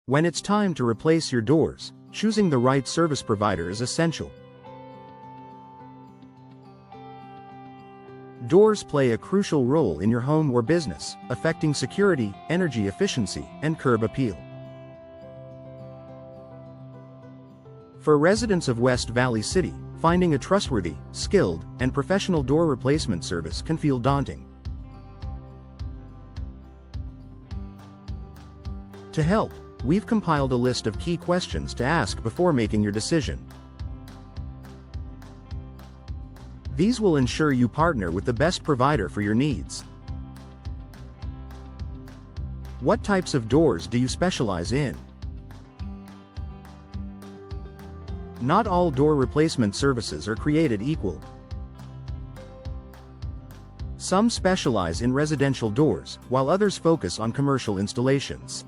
When it's time to replace your doors, choosing the right service provider is essential. Doors play a crucial role in your home or business, affecting security, energy efficiency, and curb appeal. For residents of West Valley City, finding a trustworthy, skilled, and professional door replacement service can feel daunting. To help, we've compiled a list of key questions to ask before making your decision. These will ensure you partner with the best provider for your needs. What types of doors do you specialize in? Not all door replacement services are created equal. Some specialize in residential doors, while others focus on commercial installations.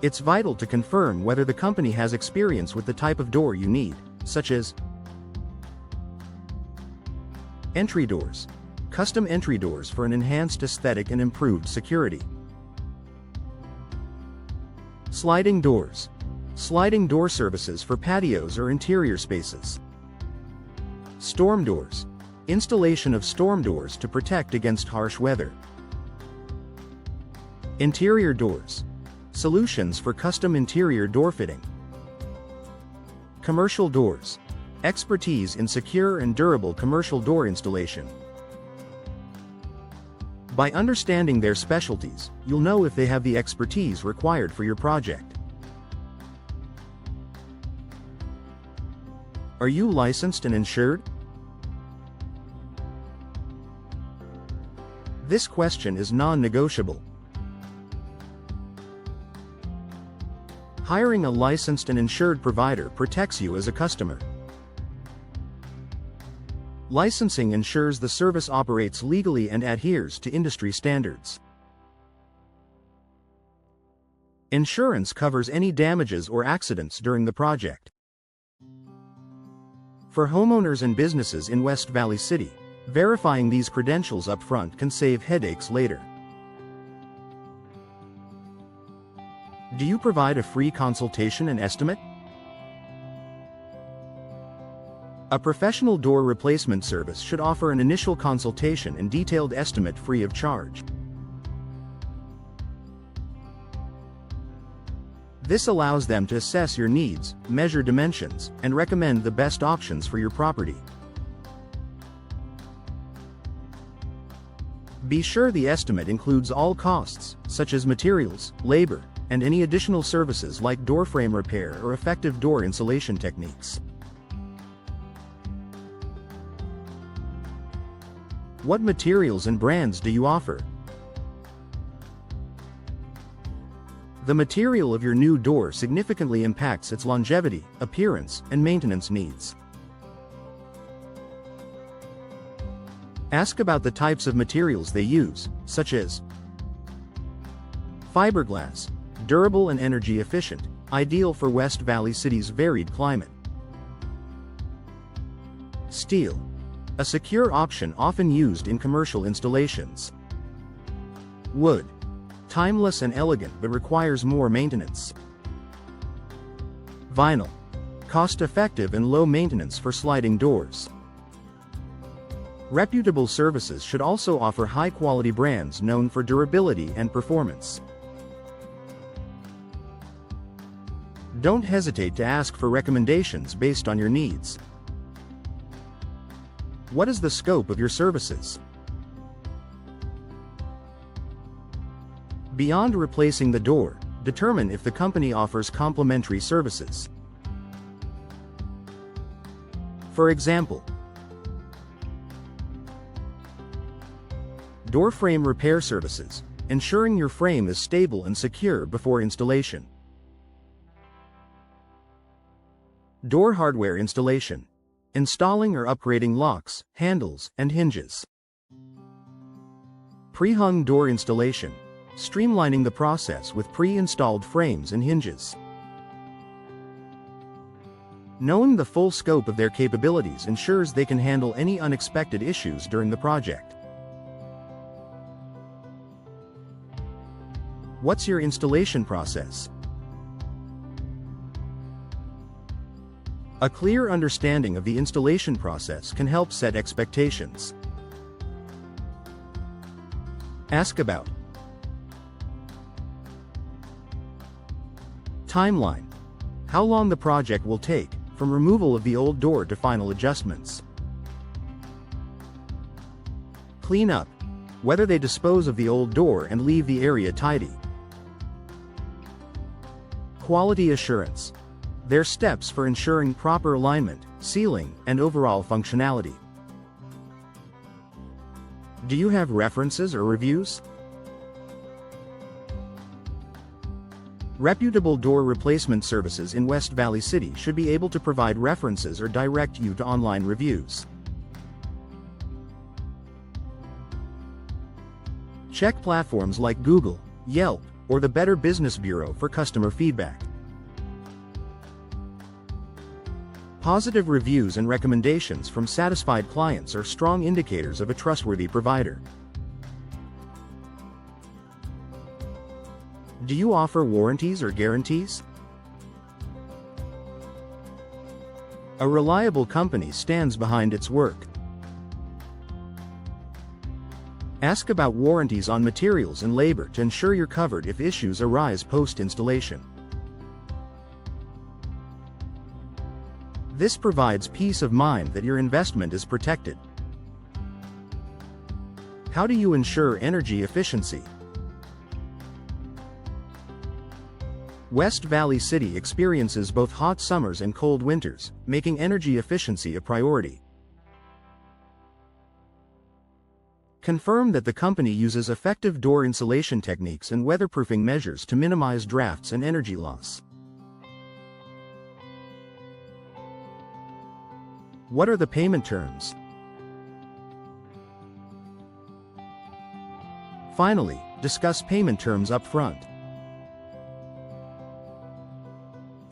It's vital to confirm whether the company has experience with the type of door you need, such as entry doors, custom entry doors for an enhanced aesthetic and improved security. Sliding doors, sliding door services for patios or interior spaces. Storm doors, installation of storm doors to protect against harsh weather. Interior doors, solutions for custom interior door fitting. Commercial doors, expertise in secure and durable commercial door installation. By understanding their specialties, you'll know if they have the expertise required for your project. Are you licensed and insured? This question is non-negotiable. Hiring a licensed and insured provider protects you as a customer. Licensing ensures the service operates legally and adheres to industry standards. Insurance covers any damages or accidents during the project. For homeowners and businesses in West Valley City, verifying these credentials up front can save headaches later. Do you provide a free consultation and estimate? A professional door replacement service should offer an initial consultation and detailed estimate free of charge. This allows them to assess your needs, measure dimensions, and recommend the best options for your property. Be sure the estimate includes all costs, such as materials, labor, and any additional services like door frame repair or effective door insulation techniques. What materials and brands do you offer? The material of your new door significantly impacts its longevity, appearance, and maintenance needs. Ask about the types of materials they use, such as fiberglass, durable and energy efficient, ideal for West Valley City's varied climate. Steel, a secure option often used in commercial installations. Wood, timeless and elegant but requires more maintenance. Vinyl, cost-effective and low maintenance for sliding doors. Reputable services should also offer high-quality brands known for durability and performance. Don't hesitate to ask for recommendations based on your needs. What is the scope of your services? Beyond replacing the door, determine if the company offers complementary services. For example, door frame repair services, ensuring your frame is stable and secure before installation. Door hardware installation, installing or upgrading locks, handles, and hinges. Pre-hung door installation, streamlining the process with pre-installed frames and hinges. Knowing the full scope of their capabilities ensures they can handle any unexpected issues during the project. What's your installation process? A clear understanding of the installation process can help set expectations. Ask about timeline. How long the project will take, from removal of the old door to final adjustments. Clean up. Whether they dispose of the old door and leave the area tidy. Quality assurance. Their steps for ensuring proper alignment, sealing, and overall functionality. Do you have references or reviews? Reputable door replacement services in West Valley City should be able to provide references or direct you to online reviews. Check platforms like Google, Yelp, or the Better Business Bureau for customer feedback. Positive reviews and recommendations from satisfied clients are strong indicators of a trustworthy provider. Do you offer warranties or guarantees? A reliable company stands behind its work. Ask about warranties on materials and labor to ensure you're covered if issues arise post-installation. This provides peace of mind that your investment is protected. How do you ensure energy efficiency? West Valley City experiences both hot summers and cold winters, making energy efficiency a priority. Confirm that the company uses effective door insulation techniques and weatherproofing measures to minimize drafts and energy loss. What are the payment terms? Finally, discuss payment terms up front.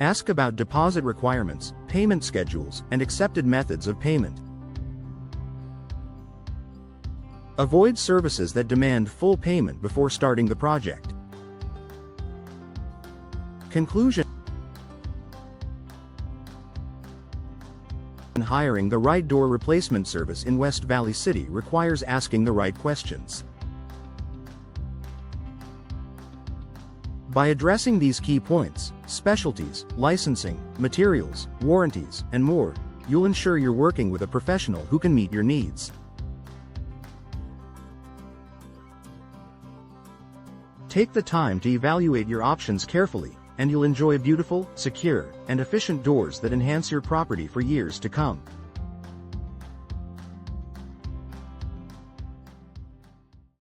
Ask about deposit requirements, payment schedules, and accepted methods of payment. Avoid services that demand full payment before starting the project. Conclusion. Hiring the right door replacement service in West Valley City requires asking the right questions. By addressing these key points, specialties, licensing, materials, warranties, and more, you'll ensure you're working with a professional who can meet your needs. Take the time to evaluate your options carefully, and you'll enjoy beautiful, secure, and efficient doors that enhance your property for years to come.